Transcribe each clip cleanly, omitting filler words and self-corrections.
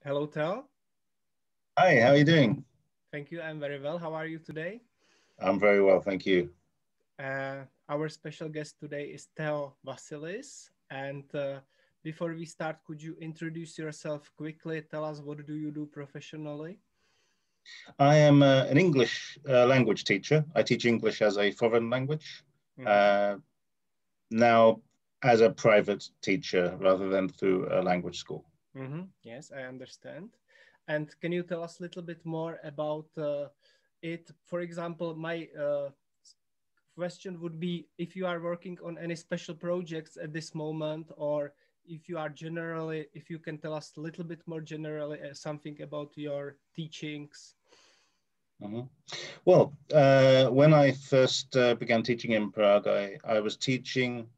Hello, Tel. Hi, how are you doing? Thank you. I'm very well. How are you today? I'm very well, thank you. Our special guest today is Theo Vasilis. And before we start, could you introduce yourself quickly? Tell us what do you do professionally? I am an English language teacher. I teach English as a foreign language, Mm-hmm. uh, now as a private teacher rather than through a language school. Mm-hmm. Yes, I understand. And can you tell us a little bit more about it? For example, my question would be if you are working on any special projects at this moment, or if you are generally, if you can tell us a little bit more generally something about your teachings. Mhm. Well, when I first began teaching in Prague, I was teaching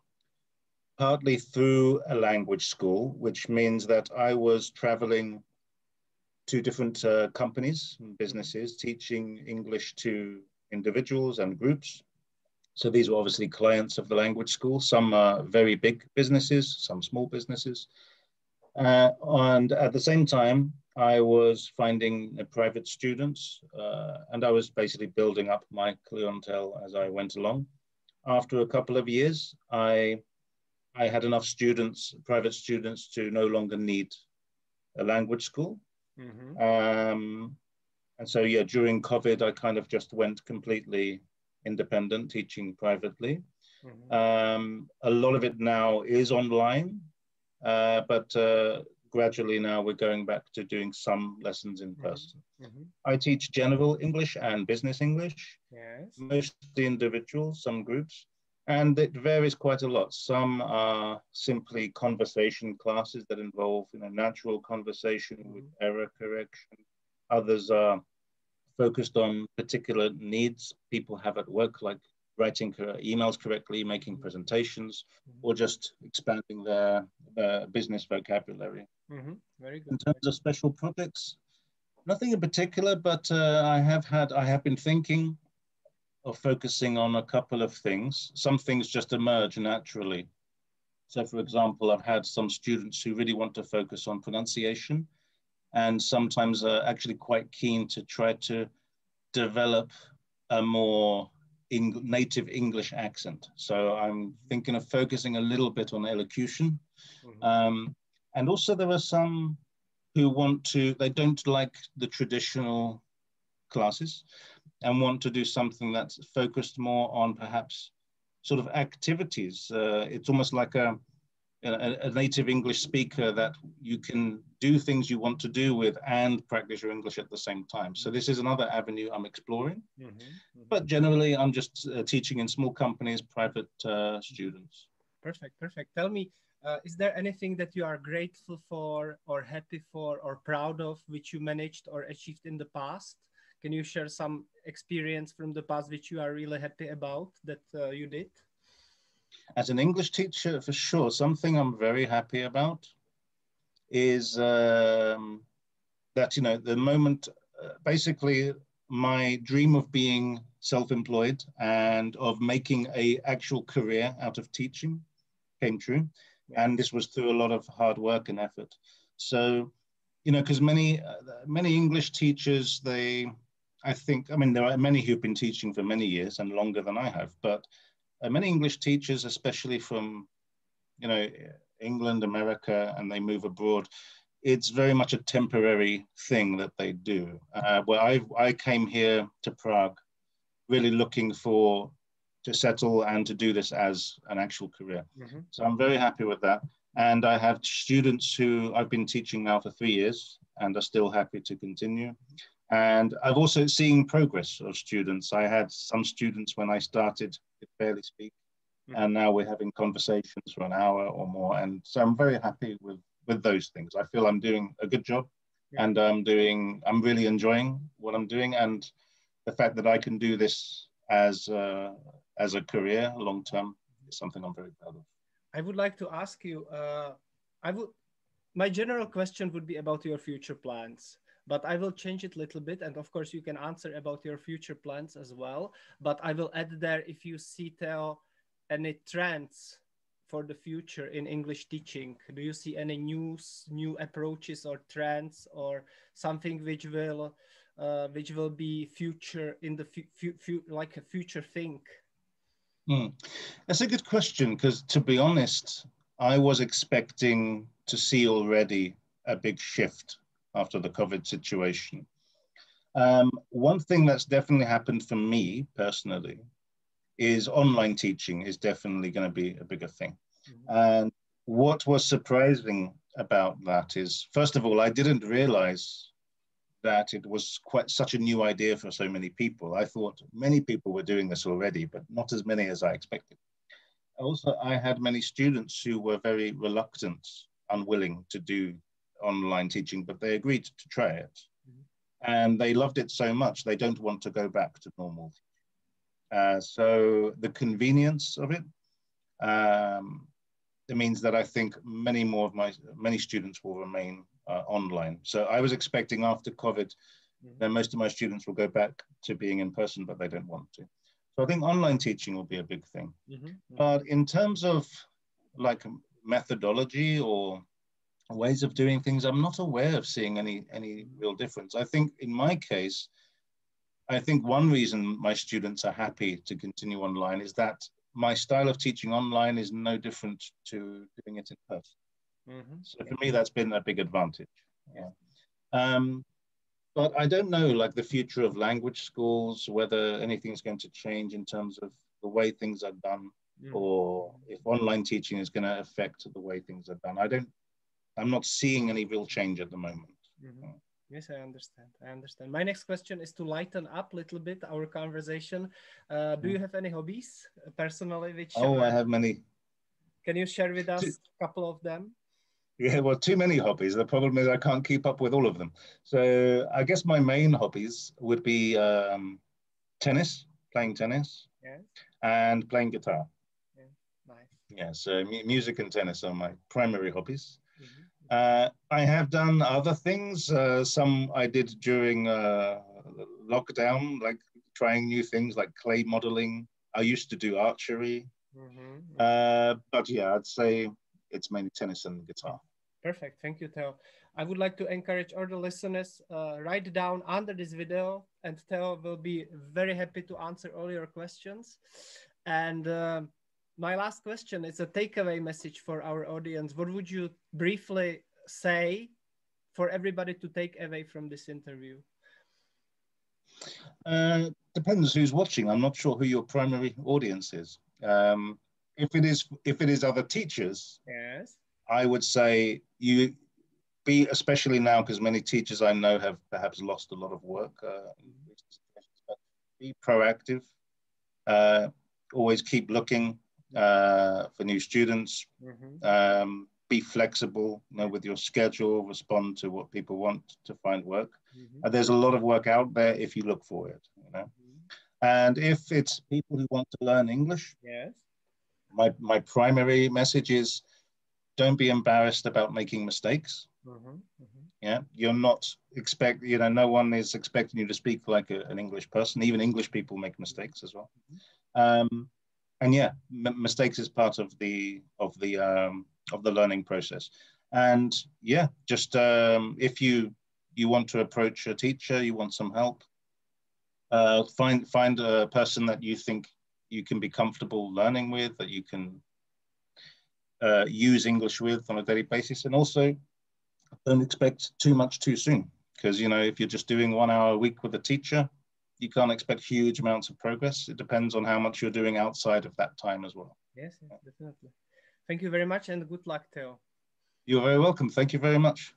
partly through a language school, which means that I was traveling to different companies and Mhm. businesses, teaching English to individuals and groups. So these were obviously clients of the language school. Some are very big businesses, some small businesses. And at the same time, I was finding private students, and I was basically building up my clientele as I went along. After a couple of years, I had enough students, private students, to no longer need a language school. Mhm. Um, and so, yeah, during COVID, I kind of just went completely independent, teaching privately. Mhm. A lot of it now is online, but gradually now we're going back to doing some lessons in Mhm. person. Mhm. I teach general English and business English, Yes. mostly individuals, some groups, and it varies quite a lot. Some are simply conversation classes that involve, natural conversation with Mhm. error correction. Others are focused on particular needs people have at work, like writing emails correctly, making Mhm. presentations, Mhm. or just expanding their business vocabulary. Mhm. Very good. In terms of special projects, nothing in particular, but I have been thinking of focusing on a couple of things. Some things just emerge naturally. So, for example, I've had some students who really want to focus on pronunciation and sometimes are actually quite keen to try to develop a more native English accent. So I'm thinking of focusing a little bit on elocution. Mhm. Um, and also there are some who they don't like the traditional classes and want to do something that's focused more on perhaps sort of activities. It's almost like a native English speaker that you can do things you want to do with and practice your English at the same time. So this is another avenue I'm exploring. Mhm. Mhm. But generally, I'm just teaching in small companies, private students. Perfect, perfect. Tell me, is there anything that you are grateful for, or happy for, or proud of, which you managed or achieved in the past? Can you share some experience from the past which you are really happy about that you did? As an English teacher, for sure, something I'm very happy about is that, the moment, basically, my dream of being self-employed and of making a actual career out of teaching came true. And Yes. this was through a lot of hard work and effort. So, because many English teachers, I think, I mean, there are many who've been teaching for many years and longer than I have, but many English teachers, especially from, you know, England, America, and they move abroad, it's very much a temporary thing that they do. Where I came here to Prague really looking to settle and to do this as an actual career. Mhm. So I'm very happy with that. And I have students who I've been teaching now for 3 years and are still happy to continue. And I've also seen progress of students. I had some students when I started could barely speak, and Mhm. now we're having conversations for an hour or more. And so I'm very happy with those things. I feel I'm doing a good job, Mhm. and I'm really enjoying what I'm doing, and the fact that I can do this as a career long term is something I'm very proud of. I would like to ask you, I would, my general question would be about your future plans, but I will change it a little bit. And of course, you can answer about your future plans as well. But I will add there if you see, Theo, any trends for the future in English teaching? Do you see any new approaches or trends or something which will be future in the like a future thing? That's a good question, because to be honest, I was expecting to see already a big shift after the COVID situation. One thing that's definitely happened for me personally is online teaching is definitely going to be a bigger thing. And what was surprising about that is, first of all, I didn't realize that it was quite such a new idea for so many people. I thought many people were doing this already, but not as many as I expected. Also, I had many students who were very reluctant, unwilling to do online teaching, but they agreed to try it. And they loved it so much, they don't want to go back to normal. So the convenience of it, it means that I think many students will remain online. So I was expecting after COVID, then most of my students will go back to being in person, but they don't want to. So I think online teaching will be a big thing. But in terms of like methodology or ways of doing things, I'm not aware of seeing any real difference. I think in my case, I think one reason my students are happy to continue online is that my style of teaching online is no different to doing it in person. So for me, that's been a big advantage. But I don't know, like the future of language schools, whether anything's going to change in terms of the way things are done, or if online teaching is going to affect the way things are done. I'm not seeing any real change at the moment. Yes, I understand. My next question is to lighten up a little bit our conversation. Do you have any hobbies personally? I have many. Can you share with us a couple of them? Yeah, well, too many hobbies. The problem is I can't keep up with all of them. So I guess my main hobbies would be tennis, playing tennis, and playing guitar. Nice. Yeah, so music and tennis are my primary hobbies. I have done other things. Some I did during lockdown, like trying new things like clay modeling. I used to do archery. But yeah, I'd say it's mainly tennis and guitar. Perfect. Thank you, Theo. I would like to encourage all the listeners, write down under this video, and Theo will be very happy to answer all your questions. And my last question is a takeaway message for our audience. What would you briefly say for everybody to take away from this interview? Depends who's watching. I'm not sure who your primary audience is. If it is other teachers, I would say you be, especially now, because many teachers I know have perhaps lost a lot of work. Be proactive. Always keep looking for new students. Be flexible, with your schedule. Respond to what people want to find work. There's a lot of work out there if you look for it. And if it's people who want to learn English, my primary message is don't be embarrassed about making mistakes. You're not no one is expecting you to speak like an English person. Even English people make mistakes as well. And yeah, mistakes is part of the learning process. And yeah, just if you want to approach a teacher, you want some help, find a person that you think you can be comfortable learning with, that you can use English with on a daily basis. And also don't expect too much too soon, because if you're just doing 1 hour a week with a teacher, you can't expect huge amounts of progress. It depends on how much you're doing outside of that time as well. Yes, definitely. Thank you very much, and good luck, Theo. You're very welcome. Thank you very much.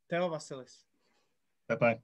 Theo Vasilis. Bye-bye.